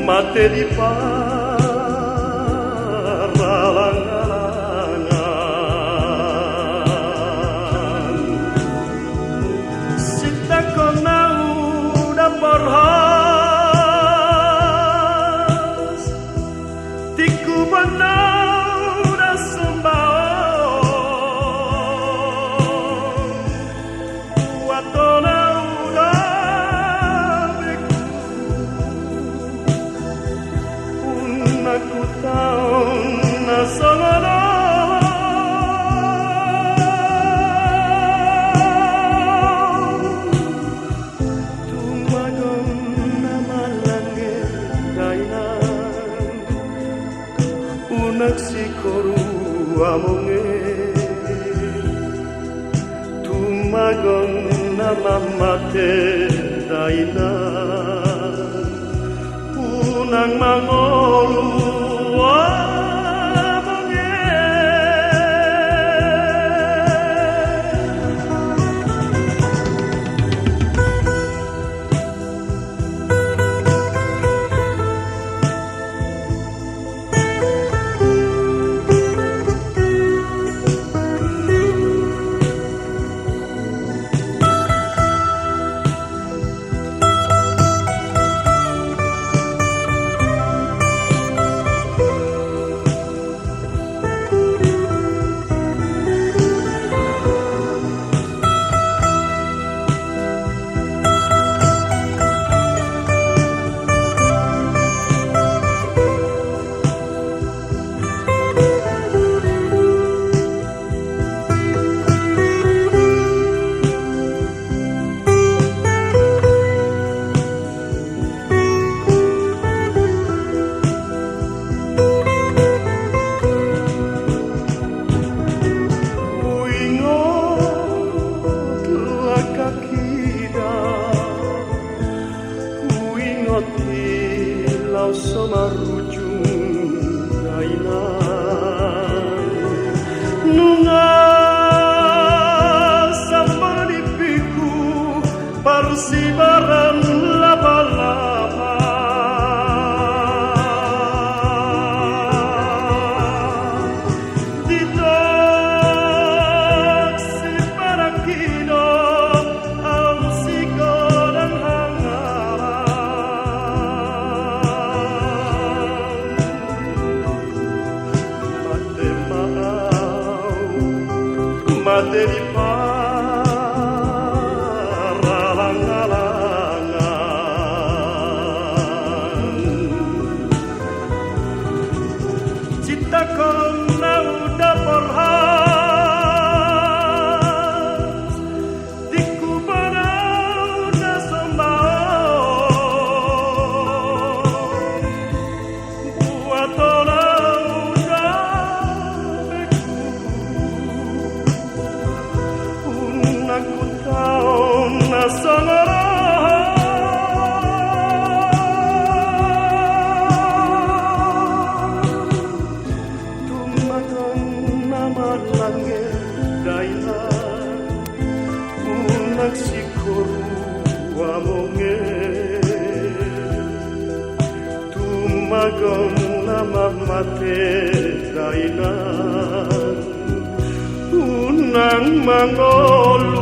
materi paralang-alangan sita kona udah perhas tiku benar udah sembahong watona aku tahu nasangana tumagon nama langit dainan unak sikoru amonge tumagon nama mate dainan unang mangolu Lau sama rujung dainan nunga sampai di piku persibaran laba-laba di dok si parakino am si godang materi paralang-alangan cita kona udah perhas tiku pada udah sembahong buat orang aku tahu nasangara tumakan nama langit dainan unak sikoru amonge tumakan nama mate dainan unang mangol